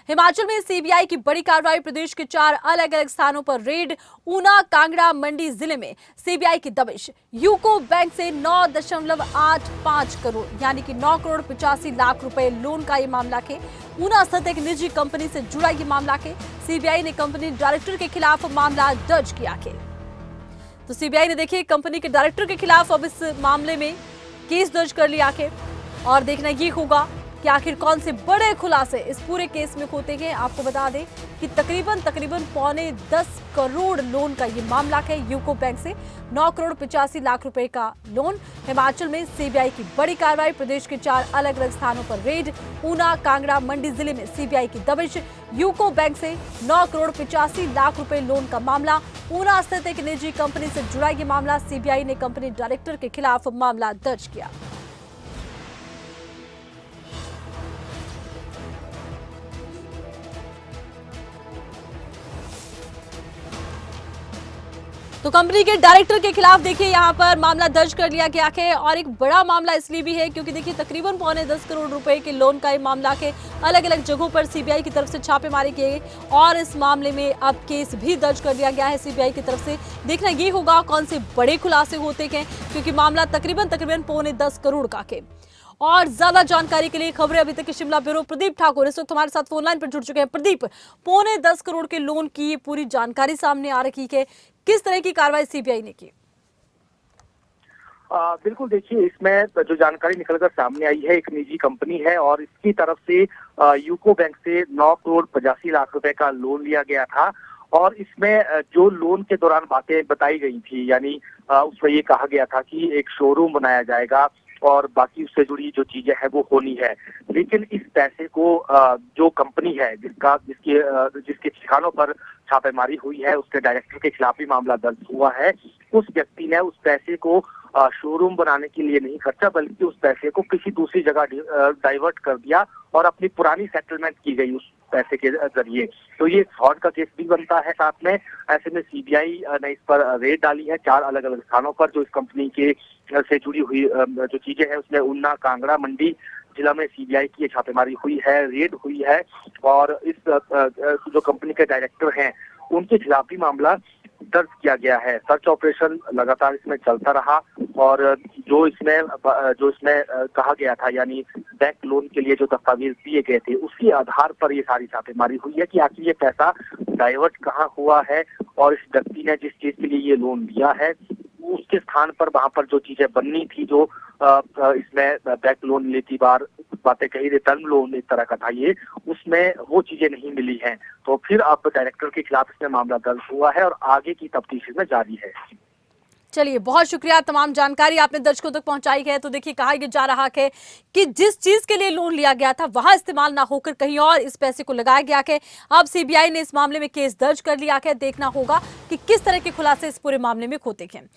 हिमाचल में सीबीआई की बड़ी कार्रवाई, प्रदेश के 4 अलग अलग स्थानों पर रेड। ऊना, कांगड़ा, मंडी जिले में सीबीआई की दबिश। यूको बैंक से 9.85 करोड़ यानी कि 9 करोड़ 85 लाख रुपए लोन का ये मामला है। ऊना स्थित एक निजी कंपनी से जुड़ा ये मामला है। सीबीआई ने कंपनी डायरेक्टर के खिलाफ मामला दर्ज किया है। तो सीबीआई ने देखिए कंपनी के डायरेक्टर के खिलाफ अब इस मामले में केस दर्ज कर लिया है और देखना ये होगा कि आखिर कौन से बड़े खुलासे इस पूरे केस में होते हैं। आपको बता दें कि तकरीबन 9.5 करोड़ लोन का ये मामला है। यूको बैंक से 9 करोड़ 85 लाख रुपए का लोन। हिमाचल में सीबीआई की बड़ी कार्रवाई, प्रदेश के 4 अलग अलग स्थानों पर रेड। ऊना, कांगड़ा, मंडी जिले में सीबीआई की दबिश। यूको बैंक से 9 करोड़ 85 लाख रुपए लोन का मामला। ऊना स्थित एक निजी कंपनी से जुड़ा ये मामला। सीबीआई ने कंपनी डायरेक्टर के खिलाफ मामला दर्ज किया। तो कंपनी के डायरेक्टर के खिलाफ देखिए यहाँ पर मामला दर्ज कर लिया गया है और एक बड़ा मामला इसलिए भी है क्योंकि देखिए तकरीबन 9.25 करोड़ रुपए के लोन का ये मामला है। अलग अलग जगहों पर सीबीआई की तरफ से छापेमारी किए गए और इस मामले में अब केस भी दर्ज कर लिया गया है सीबीआई की तरफ से। देखना ये होगा कौन से बड़े खुलासे होते हैं क्योंकि मामला तकरीबन 9.25 करोड़ का है। और ज्यादा जानकारी के लिए खबरें अभी तक के शिमला ब्यूरो प्रदीप ठाकुर इस वक्त हमारे साथ फोन लाइन पर जुड़ चुके हैं। प्रदीप, 9.25 करोड़ के लोन की पूरी जानकारी सामने आ रही है, किस तरह की कार्रवाई सीबीआई ने की? बिल्कुल, देखिए इसमें जो जानकारी निकलकर सामने आई है, एक निजी कंपनी है और इसकी तरफ से यूको बैंक से 9 करोड़ 85 लाख रुपए का लोन लिया गया था। और इसमें जो लोन के दौरान बातें बताई गई थी, यानी उसमें ये कहा गया था कि एक शोरूम बनाया जाएगा और बाकी उससे जुड़ी जो चीजें हैं वो होनी है। लेकिन इस पैसे को जो कंपनी है जिसके ठिकानों पर छापेमारी हुई है, उसके डायरेक्टर के खिलाफ भी मामला दर्ज हुआ है। उस व्यक्ति ने उस पैसे को शोरूम बनाने के लिए नहीं खर्चा, बल्कि उस पैसे को किसी दूसरी जगह डाइवर्ट कर दिया और अपनी पुरानी सेटलमेंट की गई उस पैसे के जरिए। तो ये फ्रॉड का केस भी बनता है साथ में। ऐसे में सीबीआई ने इस पर रेड डाली है 4 अलग अलग स्थानों पर जो इस कंपनी के से जुड़ी हुई जो चीजें हैं उसमें ऊना, कांगड़ा, मंडी जिला में सीबीआई की छापेमारी हुई है, रेड हुई है। और इस जो कंपनी के डायरेक्टर हैं उनके खिलाफ भी मामला दर्ज किया गया है। सर्च ऑपरेशन लगातार इसमें चलता रहा और जो इसमें कहा गया था, यानी बैंक लोन के लिए जो दस्तावेज दिए गए थे, उसके आधार पर ये सारी छापेमारी हुई है कि आखिर ये पैसा डाइवर्ट कहाँ हुआ है और इस व्यक्ति ने जिस चीज के लिए ये लोन लिया है उसके स्थान पर वहां पर जो चीजें बननी थी, जो इसमें बैंक लोन लेती बार बातें कही थी, टर्म लोन एक तरह का था ये, उसमें वो चीजें नहीं मिली हैं। तो फिर अब डायरेक्टर के खिलाफ इसमें मामला दर्ज हुआ है और आगे की तफ्तीश इसमें जारी है। चलिए, बहुत शुक्रिया, तमाम जानकारी आपने दर्शकों तक पहुंचाई है। तो देखिए कहा यह जा रहा है कि जिस चीज के लिए लोन लिया गया था वहां इस्तेमाल ना होकर कहीं और इस पैसे को लगाया गया है। अब सीबीआई ने इस मामले में केस दर्ज कर लिया है। देखना होगा कि किस तरह के खुलासे इस पूरे मामले में होते हैं।